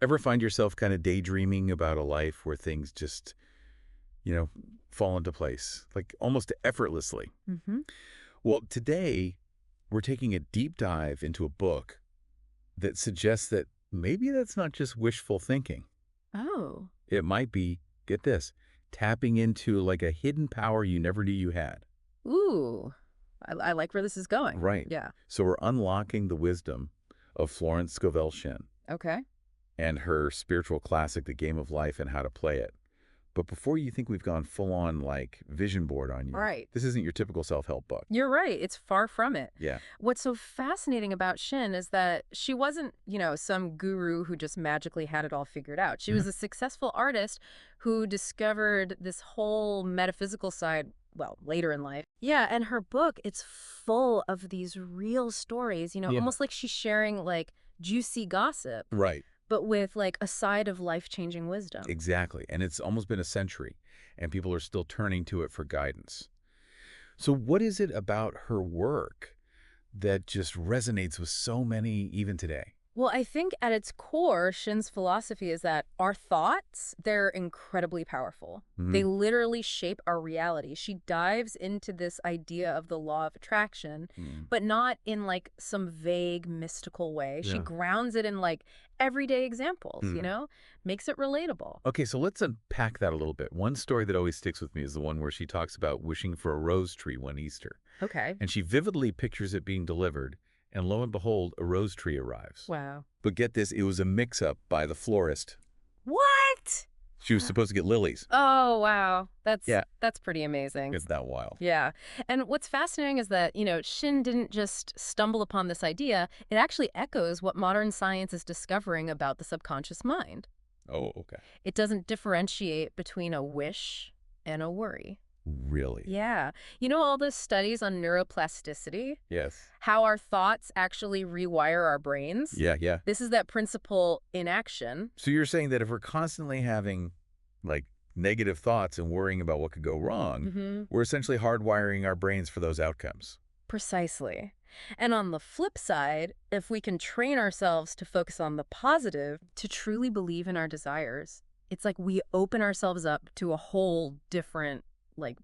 Ever find yourself kind of daydreaming about a life where things just, you know, fall into place, like almost effortlessly? Mm-hmm. Well, today we're taking a deep dive into a book that suggests that maybe that's not just wishful thinking. Oh. It might be, get this, tapping into like a hidden power you never knew you had. Ooh. I like where this is going. Right. Yeah. So we're unlocking the wisdom of Florence Scovel Shinn Okay. and her spiritual classic, The Game of Life and How to Play It. But before you think we've gone full on like vision board on you, Right. this isn't your typical self-help book. You're right. It's far from it. Yeah. What's so fascinating about Shin is that she wasn't, some guru who just magically had it all figured out. She Mhm. was a successful artist who discovered this whole metaphysical side, well, later in life. Yeah, and her book, it's full of these real stories, Yeah. almost like she's sharing like juicy gossip, Right. but with like a side of life-changing wisdom. Exactly. And it's almost been a century, and people are still turning to it for guidance. So what is it about her work that just resonates with so many even today? Well, I think at its core, Shin's philosophy is that our thoughts, they're incredibly powerful. They Mhm. literally shape our reality. She dives into this idea of the law of attraction, Mm. but not in like some vague mystical way. She Yeah. grounds it in like everyday examples, Mm. makes it relatable. Okay, so let's unpack that a little bit. One story that always sticks with me is the one where she talks about wishing for a rose tree one Easter. Okay. And she vividly pictures it being delivered, and lo and behold, a rose tree arrives. Wow. But get this, it was a mix-up by the florist. What? She was supposed to get lilies. Oh, wow. Yeah, That's pretty amazing. it's that wild. Yeah. And what's fascinating is that, Shin didn't just stumble upon this idea. It actually echoes what modern science is discovering about the subconscious mind. Oh, okay. It doesn't differentiate between a wish and a worry. Really? Yeah. All those studies on neuroplasticity, Yes. how our thoughts actually rewire our brains? Yeah, yeah. This is that principle in action. So you're saying that if we're constantly having, like, negative thoughts and worrying about what could go wrong, Mm-hmm. we're essentially hardwiring our brains for those outcomes. Precisely. And on the flip side, if we can train ourselves to focus on the positive, to truly believe in our desires, it's like we open ourselves up to a whole different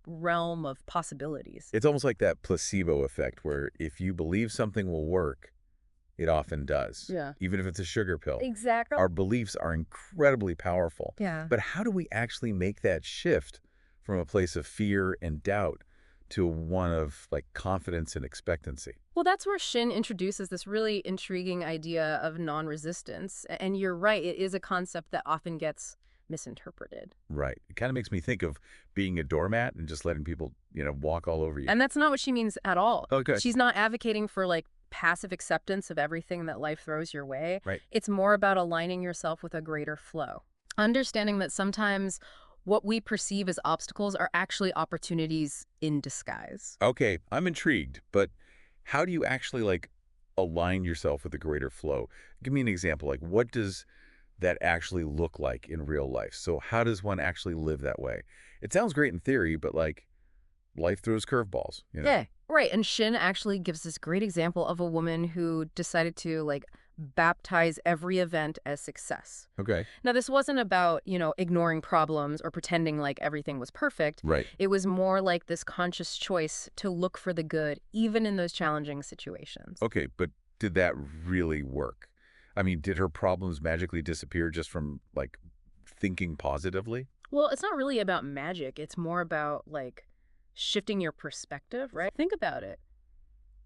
realm of possibilities. It's almost like that placebo effect where if you believe something will work, it often does. Yeah. Even if it's a sugar pill. Exactly. Our beliefs are incredibly powerful. Yeah. But how do we actually make that shift from a place of fear and doubt to one of like confidence and expectancy? Well, that's where Shin introduces this really intriguing idea of non-resistance. And you're right, it is a concept that often gets misinterpreted. Right. It kind of makes me think of being a doormat and just letting people, walk all over you. And that's not what she means at all. Okay. She's not advocating for passive acceptance of everything that life throws your way. Right. It's more about aligning yourself with a greater flow. Understanding that sometimes what we perceive as obstacles are actually opportunities in disguise. Okay, I'm intrigued, but how do you actually like align yourself with a greater flow? Give me an example. Like what does that actually look like in real life? So how does one actually live that way? It sounds great in theory, but like life throws curveballs, Yeah, right. And Shin actually gives this great example of a woman who decided to baptize every event as success. Okay. Now, this wasn't about, ignoring problems or pretending like everything was perfect. Right. It was more like this conscious choice to look for the good, even in those challenging situations. Okay, but did that really work? I mean, did her problems magically disappear just from like thinking positively? Well, it's not really about magic. It's more about shifting your perspective, right? Think about it.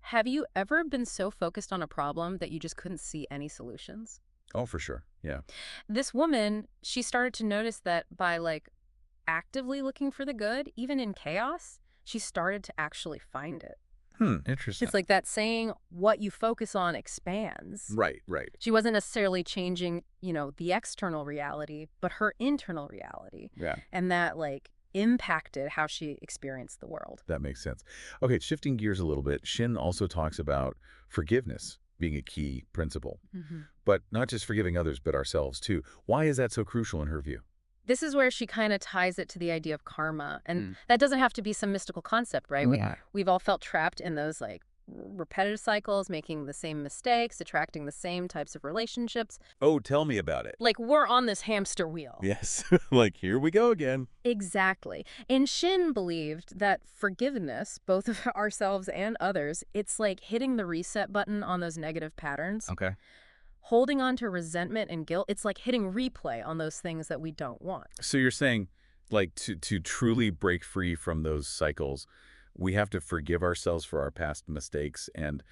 Have you ever been so focused on a problem that you just couldn't see any solutions? Oh, for sure. Yeah. This woman, she started to notice that by actively looking for the good, even in chaos, she started to actually find it. Interesting. It's like that saying, what you focus on expands. Right, right. She wasn't necessarily changing, the external reality, but her internal reality. Yeah. And that impacted how she experienced the world. That makes sense. Okay, shifting gears a little bit, Shin also talks about forgiveness being a key principle, but not just forgiving others, but ourselves too. Why is that so crucial in her view? This is where she kind of ties it to the idea of karma. And that doesn't have to be some mystical concept, right? Yeah. We've all felt trapped in those repetitive cycles, making the same mistakes, attracting the same types of relationships. Oh, tell me about it. Like, we're on this hamster wheel. Yes, like here we go again. Exactly. And Shin believed that forgiveness, both of ourselves and others, it's like hitting the reset button on those negative patterns. Okay. Holding on to resentment and guilt, it's like hitting replay on those things that we don't want. So you're saying, like, to truly break free from those cycles, we have to forgive ourselves for our past mistakes and,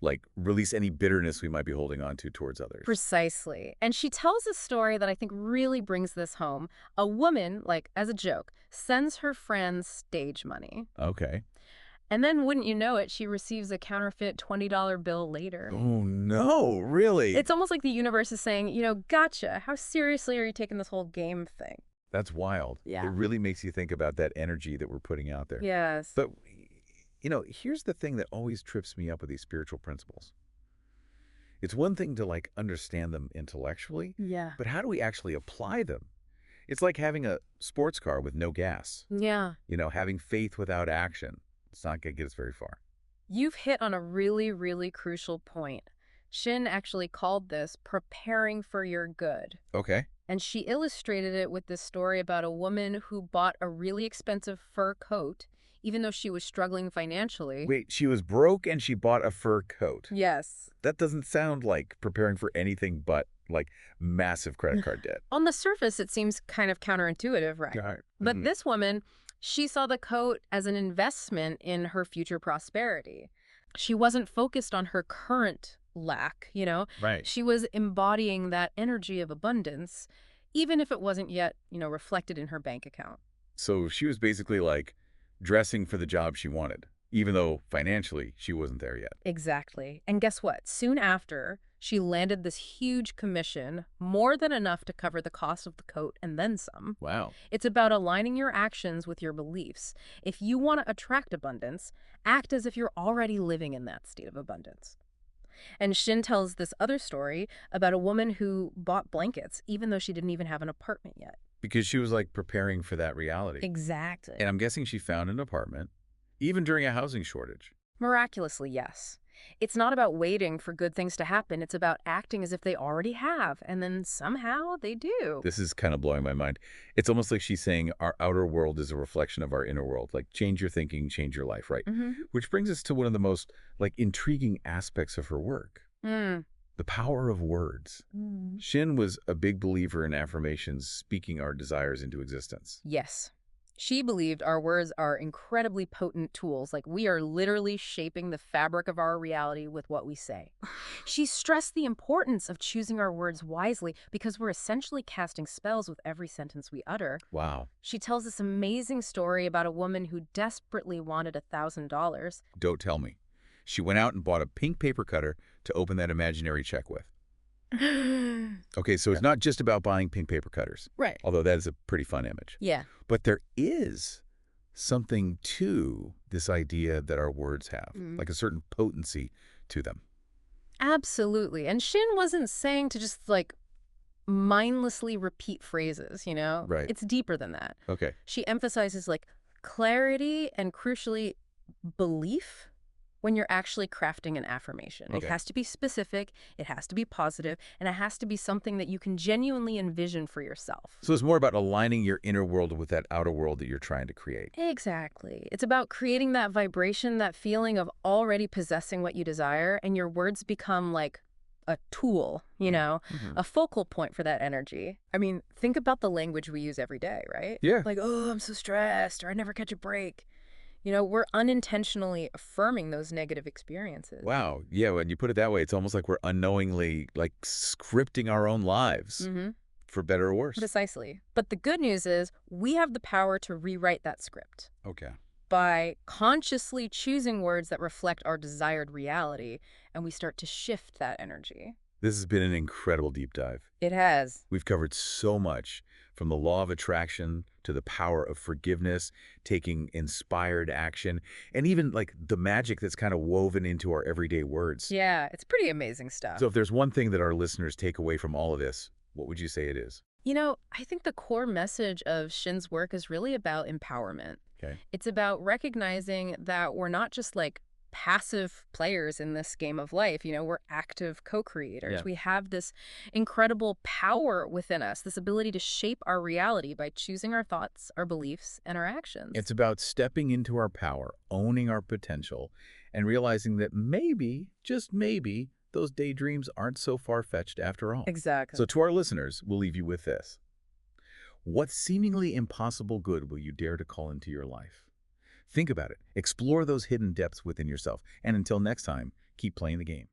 like, release any bitterness we might be holding on to towards others. Precisely. And she tells a story that I think really brings this home. A woman, like, as a joke, sends her friends stage money. Okay. And then, wouldn't you know it, she receives a counterfeit $20 bill later. Oh, no, really? It's almost like the universe is saying, gotcha. How seriously are you taking this whole game thing? That's wild. Yeah. It really makes you think about that energy that we're putting out there. Yes. But, here's the thing that always trips me up with these spiritual principles. It's one thing to, like, understand them intellectually, Yeah. but how do we actually apply them? It's like having a sports car with no gas. Yeah. Having faith without action. It's not going to get us very far. You've hit on a really, really crucial point. Shin actually called this preparing for your good. Okay. And she illustrated it with this story about a woman who bought a really expensive fur coat, even though she was struggling financially. Wait, she was broke and she bought a fur coat. Yes. That doesn't sound like preparing for anything but, like, massive credit card debt. On the surface, it seems kind of counterintuitive, right? Right. But this woman, she saw the coat as an investment in her future prosperity. She wasn't focused on her current lack, Right. She was embodying that energy of abundance, even if it wasn't yet, reflected in her bank account. So she was basically, like, dressing for the job she wanted, even though financially she wasn't there yet. Exactly. And guess what? Soon after, she landed this huge commission, more than enough to cover the cost of the coat and then some. Wow. It's about aligning your actions with your beliefs. If you want to attract abundance, act as if you're already living in that state of abundance. And Shin tells this other story about a woman who bought blankets, even though she didn't even have an apartment yet. Because she was, like, preparing for that reality. Exactly. And I'm guessing she found an apartment, even during a housing shortage. Miraculously, yes. It's not about waiting for good things to happen. It's about acting as if they already have, and then somehow they do. This is kind of blowing my mind. It's almost like she's saying our outer world is a reflection of our inner world. Like, change your thinking, change your life, right? Which brings us to one of the most, like, intriguing aspects of her work. The power of words. Shin was a big believer in affirmations, speaking our desires into existence. Yes. She believed our words are incredibly potent tools, like we are literally shaping the fabric of our reality with what we say. She stressed the importance of choosing our words wisely because we're essentially casting spells with every sentence we utter. Wow. She tells this amazing story about a woman who desperately wanted $1,000. Don't tell me. She went out and bought a pink paper cutter to open that imaginary check with. Okay, so it's not just about buying pink paper cutters. Right. Although that is a pretty fun image. Yeah. But there is something to this idea that our words have, like a certain potency to them. Absolutely. And Shin wasn't saying to just, like, mindlessly repeat phrases, Right. It's deeper than that. Okay. She emphasizes, like, clarity and, crucially, belief when you're actually crafting an affirmation. Okay. It has to be specific, it has to be positive, and it has to be something that you can genuinely envision for yourself. So it's more about aligning your inner world with that outer world that you're trying to create. Exactly. It's about creating that vibration, that feeling of already possessing what you desire, and your words become like a tool, a focal point for that energy. I mean, think about the language we use every day, right? Yeah. Like, oh, I'm so stressed, or I never catch a break. We're unintentionally affirming those negative experiences. Wow. Yeah, when you put it that way, it's almost like we're unknowingly, like, scripting our own lives, for better or worse. Precisely. But the good news is we have the power to rewrite that script Okay. by consciously choosing words that reflect our desired reality, and we start to shift that energy. This has been an incredible deep dive. It has. We've covered so much, from the law of attraction to the power of forgiveness, taking inspired action, and even, like, the magic that's kind of woven into our everyday words. Yeah, it's pretty amazing stuff. So if there's one thing that our listeners take away from all of this, what would you say it is? I think the core message of Shin's work is really about empowerment. Okay. It's about recognizing that we're not just, like, passive players in this game of life. We're active co-creators. Yeah. We have this incredible power within us, this ability to shape our reality by choosing our thoughts, our beliefs, and our actions. It's about stepping into our power, owning our potential, and realizing that maybe, just maybe, those daydreams aren't so far-fetched after all. Exactly. So to our listeners, we'll leave you with this. What seemingly impossible good will you dare to call into your life? Think about it. Explore those hidden depths within yourself. And until next time, keep playing the game.